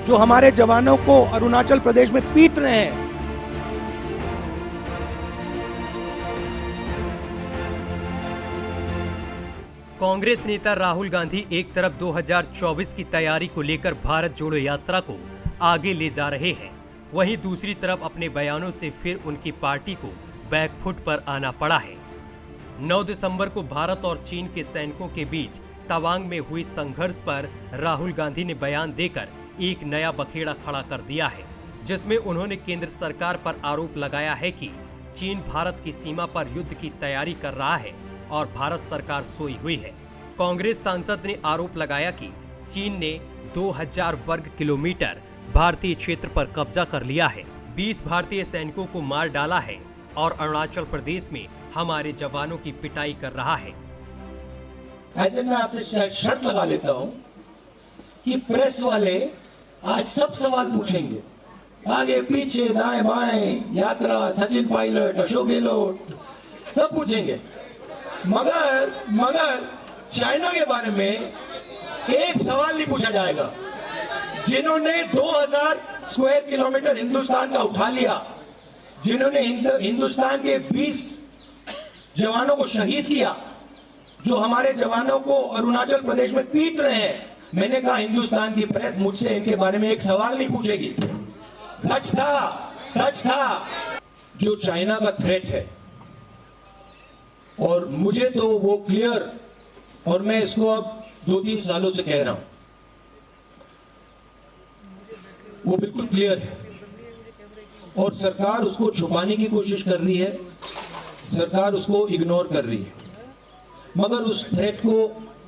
जो हमारे जवानों को अरुणाचल प्रदेश में पीट रहे हैं। कांग्रेस नेता राहुल गांधी एक तरफ 2024 की तैयारी को लेकर भारत जोड़ो यात्रा को आगे ले जा रहे हैं, वहीं दूसरी तरफ अपने बयानों से फिर उनकी पार्टी को बैकफुट पर आना पड़ा है। 9 दिसंबर को भारत और चीन के सैनिकों के बीच तवांग में हुई संघर्ष पर राहुल गांधी ने बयान देकर एक नया बखेड़ा खड़ा कर दिया है, जिसमें उन्होंने केंद्र सरकार पर आरोप लगाया है कि चीन भारत की सीमा पर युद्ध की तैयारी कर रहा है और भारत सरकार सोई हुई है। कांग्रेस सांसद ने आरोप लगाया कि चीन ने 2000 वर्ग किलोमीटर भारतीय क्षेत्र पर कब्जा कर लिया है, 20 भारतीय सैनिकों को मार डाला है और अरुणाचल प्रदेश में हमारे जवानों की पिटाई कर रहा है। ऐसे में आपसे शर्त लगा लेता हूं कि प्रेस वाले आज सब सवाल पूछेंगे, आगे पीछे दाएं बाएं, यात्रा, सचिन पायलट, अशोक गहलोत, सब पूछेंगे, मगर चाइना के बारे में एक सवाल नहीं पूछा जाएगा। जिन्होंने 2000 स्क्वायर किलोमीटर हिंदुस्तान का उठा लिया, जिन्होंने हिंदुस्तान के 20 जवानों को शहीद किया, जो हमारे जवानों को अरुणाचल प्रदेश में पीट रहे हैं, मैंने कहा हिंदुस्तान की प्रेस मुझसे इनके बारे में एक सवाल नहीं पूछेगी। सच था। जो चाइना का थ्रेट है, और मुझे तो वो क्लियर, और मैं इसको अब 2-3 सालों से कह रहा हूं, वो बिल्कुल क्लियर है और सरकार उसको छुपाने की कोशिश कर रही है, सरकार उसको इग्नोर कर रही है, मगर उस थ्रेट को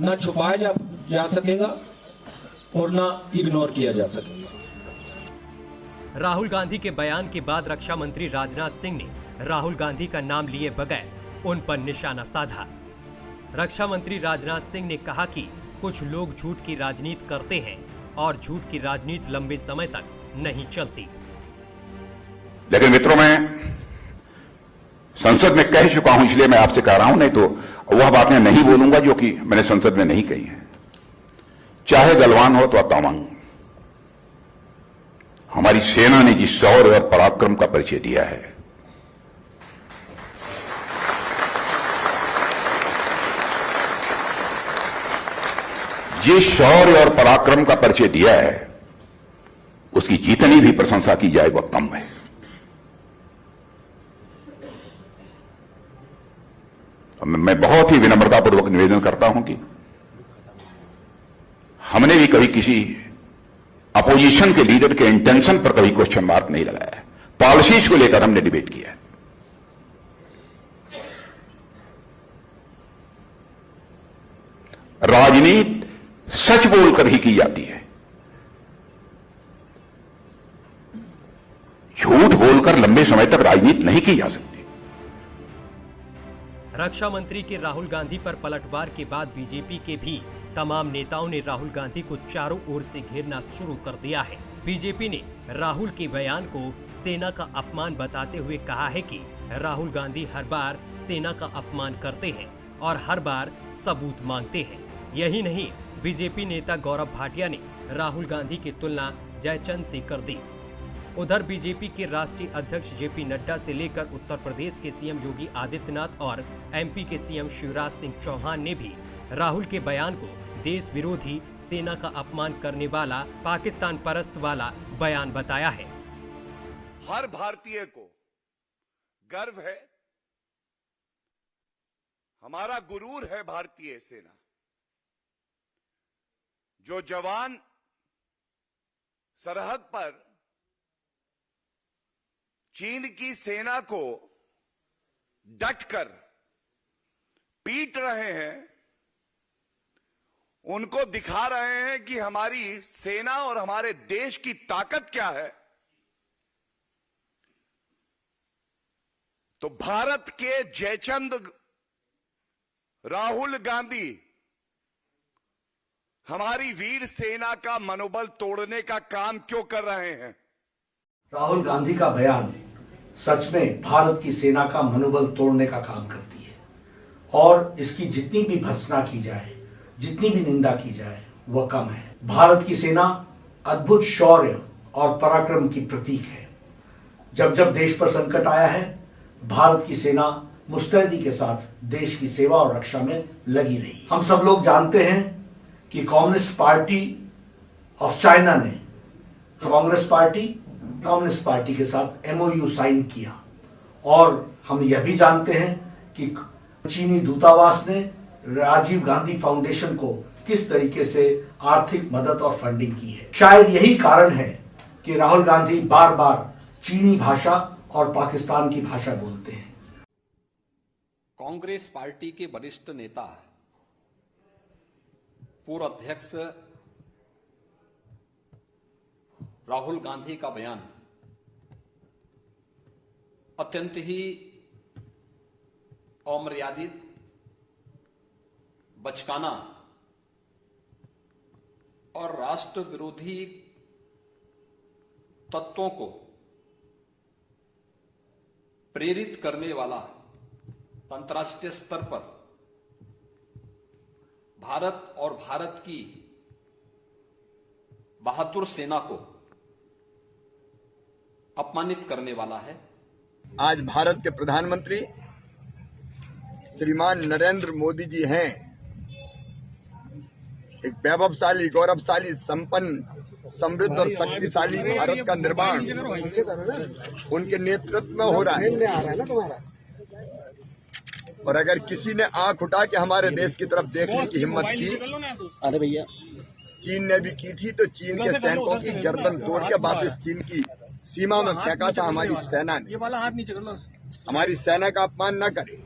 ना छुपाया जा सकेगा और ना इग्नोर किया जा सकेगा। राहुल गांधी के बयान के बाद रक्षा मंत्री राजनाथ सिंह ने राहुल गांधी का नाम लिए बगैर उन पर निशाना साधा। रक्षा मंत्री राजनाथ सिंह ने कहा कि कुछ लोग झूठ की राजनीति करते हैं और झूठ की राजनीति लंबे समय तक नहीं चलती। लेकिन मित्रों, मैं संसद में कह चुका हूं, इसलिए मैं आपसे कह रहा हूं, नहीं तो वह बातें नहीं बोलूंगा जो कि मैंने संसद में नहीं कही हैं। चाहे गलवान हो तो तवांग, हमारी सेना ने जिस शौर्य और पराक्रम का परिचय दिया है, जिस शौर्य और पराक्रम का परिचय दिया है, उसकी जितनी भी प्रशंसा की जाए वह कम है। मैं बहुत ही विनम्रतापूर्वक निवेदन करता हूं कि हमने भी कभी किसी अपोजिशन के लीडर के इंटेंशन पर कभी क्वेश्चन मार्क नहीं लगाया है। पॉलिसीज को लेकर हमने डिबेट किया है। राजनीति सच बोलकर ही की जाती है, झूठ बोलकर लंबे समय तक राजनीति नहीं की जा सकती। रक्षा मंत्री के राहुल गांधी पर पलटवार के बाद बीजेपी के भी तमाम नेताओं ने राहुल गांधी को चारों ओर से घेरना शुरू कर दिया है। बीजेपी ने राहुल के बयान को सेना का अपमान बताते हुए कहा है कि राहुल गांधी हर बार सेना का अपमान करते हैं और हर बार सबूत मांगते हैं। यही नहीं, बीजेपी नेता गौरव भाटिया ने राहुल गांधी की तुलना जयचंद से कर दी। उधर बीजेपी के राष्ट्रीय अध्यक्ष जेपी नड्डा से लेकर उत्तर प्रदेश के सीएम योगी आदित्यनाथ और एमपी के सीएम शिवराज सिंह चौहान ने भी राहुल के बयान को देश विरोधी, सेना का अपमान करने वाला, पाकिस्तान परस्त वाला बयान बताया है। हर भारतीय को गर्व है, हमारा गुरूर है भारतीय सेना। जो जवान सरहद पर चीन की सेना को डटकर पीट रहे हैं, उनको दिखा रहे हैं कि हमारी सेना और हमारे देश की ताकत क्या है। तो भारत के जयचंद राहुल गांधी हमारी वीर सेना का मनोबल तोड़ने का काम क्यों कर रहे हैं? राहुल गांधी का बयान सच में भारत की सेना का मनोबल तोड़ने का काम करती है और इसकी जितनी भी भर्त्सना की जाए, जितनी भी निंदा की जाए, वह कम है। भारत की सेना अद्भुत शौर्य और पराक्रम की प्रतीक है। जब जब देश पर संकट आया है, भारत की सेना मुस्तैदी के साथ देश की सेवा और रक्षा में लगी रही। हम सब लोग जानते हैं कि कम्युनिस्ट पार्टी ऑफ चाइना ने कम्युनिस्ट पार्टी के साथ MOU साइन किया, और हम यह भी जानते हैं कि चीनी दूतावास ने राजीव गांधी फाउंडेशन को किस तरीके से आर्थिक मदद और फंडिंग की है। शायद यही कारण है कि राहुल गांधी बार बार चीनी भाषा और पाकिस्तान की भाषा बोलते हैं। कांग्रेस पार्टी के वरिष्ठ नेता पूर्व अध्यक्ष राहुल गांधी का बयान अत्यंत ही अमर्यादित, बचकाना और राष्ट्र विरोधी तत्वों को प्रेरित करने वाला अंतर्राष्ट्रीय स्तर पर भारत और भारत की बहादुर सेना को अपमानित करने वाला है। आज भारत के प्रधानमंत्री श्रीमान नरेंद्र मोदी जी हैं। एक वैभवशाली, गौरवशाली, संपन्न, समृद्ध और शक्तिशाली भारत का निर्माण उनके नेतृत्व में हो रहा है। और अगर किसी ने आंख उठा के हमारे देश की तरफ देखने की हिम्मत की, अरे भैया, चीन ने भी की थी, तो चीन के सैनिकों की गर्दन तोड़ के वापस चीन की सीमा में फेंका था हमारी सेना ने। हमारी सेना का अपमान न करे।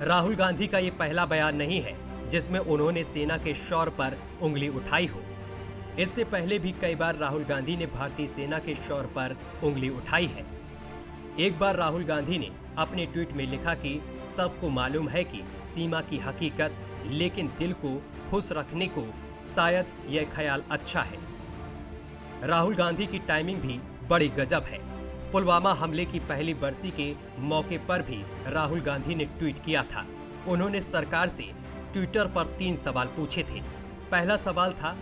राहुल गांधी का ये पहला बयान नहीं है जिसमें उन्होंने सेना के शौर्य पर उंगली उठाई हो। इससे पहले भी कई बार राहुल गांधी ने भारतीय सेना के शौर्य पर उंगली उठाई है। एक बार राहुल गांधी ने अपने ट्वीट में लिखा कि सबको मालूम है कि सीमा की हकीकत, लेकिन दिल को खुश रखने को शायद यह ख्याल अच्छा है। राहुल गांधी की टाइमिंग भी बड़ी गजब है। पुलवामा हमले की पहली बरसी के मौके पर भी राहुल गांधी ने ट्वीट किया था। उन्होंने सरकार से ट्विटर पर 3 सवाल पूछे थे। पहला सवाल था,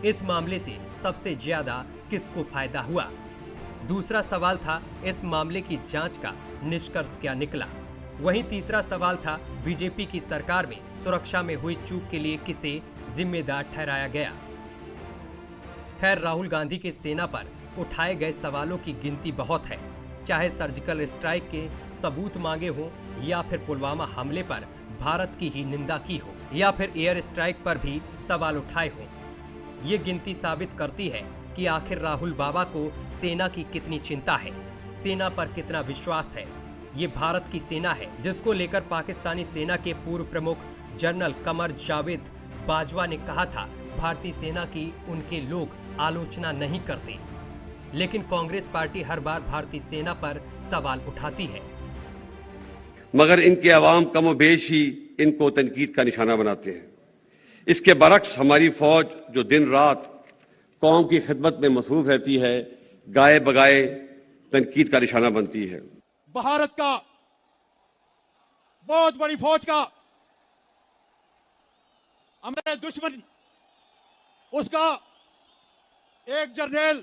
इस मामले से सबसे ज्यादा किसको फायदा हुआ? दूसरा सवाल था, इस मामले की जांच का निष्कर्ष क्या निकला? वहीं तीसरा सवाल था, बीजेपी की सरकार में सुरक्षा में हुई चूक के लिए किसे जिम्मेदार ठहराया गया? खैर, राहुल गांधी के सेना पर उठाए गए सवालों की गिनती बहुत है। चाहे सर्जिकल स्ट्राइक के सबूत मांगे हो, या फिर पुलवामा हमले पर भारत की ही निंदा की हो, या फिर एयर स्ट्राइक पर भी सवाल उठाए हो। ये गिनती साबित करती है कि आखिर राहुल बाबा को सेना की कितनी चिंता है, सेना पर कितना विश्वास है। ये भारत की सेना है जिसको लेकर पाकिस्तानी सेना के पूर्व प्रमुख जनरल कमर जावेद बाजवा ने कहा था, भारतीय सेना की उनके लोग आलोचना नहीं करते, लेकिन कांग्रेस पार्टी हर बार भारतीय सेना पर सवाल उठाती है। मगर इनके अवाम कमोबेश ही इनको तनकीद का निशाना बनाते हैं। इसके बरक्स हमारी फौज जो दिन रात कौम की खिदमत में मसरूफ रहती है, गाए बगाए तनकीद का निशाना बनती है। भारत का बहुत बड़ी फौज का हमारे दुश्मन, उसका एक जनरल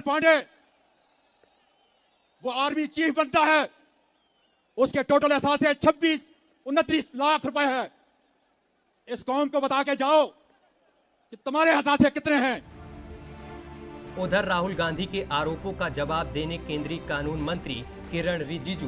पांडे, वो आर्मी चीफ बनता है, उसके टोटल एहसास 26-29 लाख रुपए है। इस कौम को बता के जाओ कि तुम्हारे एहसास कितने हैं। उधर राहुल गांधी के आरोपों का जवाब देने केंद्रीय कानून मंत्री किरण रिजिजू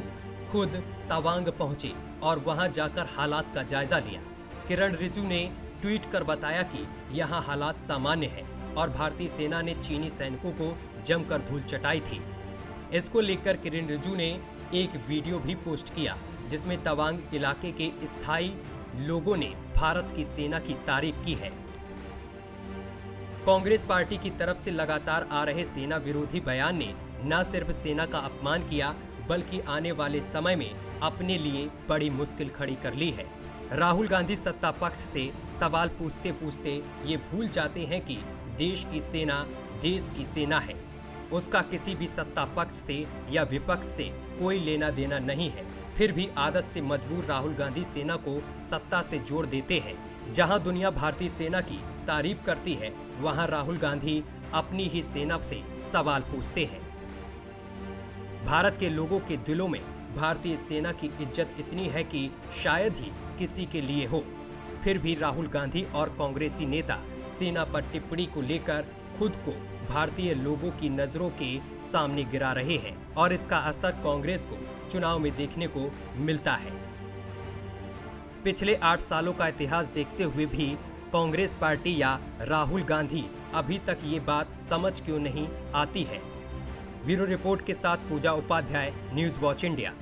खुद तवांग पहुंचे और वहां जाकर हालात का जायजा लिया। किरण रिजिजू ने ट्वीट कर बताया कि यहां हालात सामान्य है और भारतीय सेना ने चीनी सैनिकों को जमकर धूल चटाई थी। इसको लेकर किरण रिजिजू ने एक वीडियो भी पोस्ट किया जिसमें तवांग इलाके के स्थायी लोगों ने भारत की सेना की तारीफ की है। कांग्रेस पार्टी की तरफ से लगातार आ रहे सेना विरोधी बयान ने न सिर्फ सेना का अपमान किया, बल्कि आने वाले समय में अपने लिए बड़ी मुश्किल खड़ी कर ली है। राहुल गांधी सत्ता पक्ष से सवाल पूछते पूछते ये भूल जाते हैं कि देश की सेना देश की सेना है। उसका किसी भी सत्ता पक्ष से या विपक्ष से कोई लेना देना नहीं है। फिर भी आदत से मजबूर राहुल गांधी सेना को सत्ता से जोड़ देते हैं। जहां दुनिया भारतीय सेना की तारीफ करती है, वहां राहुल गांधी अपनी ही सेना से सवाल पूछते हैं। भारत के लोगों के दिलों में भारतीय सेना की इज्जत इतनी है कि शायद ही किसी के लिए हो। फिर भी राहुल गांधी और कांग्रेसी नेता सेना पर टिप्पणी को लेकर खुद को भारतीय लोगों की नजरों के सामने गिरा रहे हैं और इसका असर कांग्रेस को चुनाव में देखने को मिलता है। पिछले 8 सालों का इतिहास देखते हुए भी कांग्रेस पार्टी या राहुल गांधी अभी तक ये बात समझ क्यों नहीं आती है। ब्यूरो रिपोर्ट के साथ पूजा उपाध्याय, न्यूज़ वॉच इंडिया।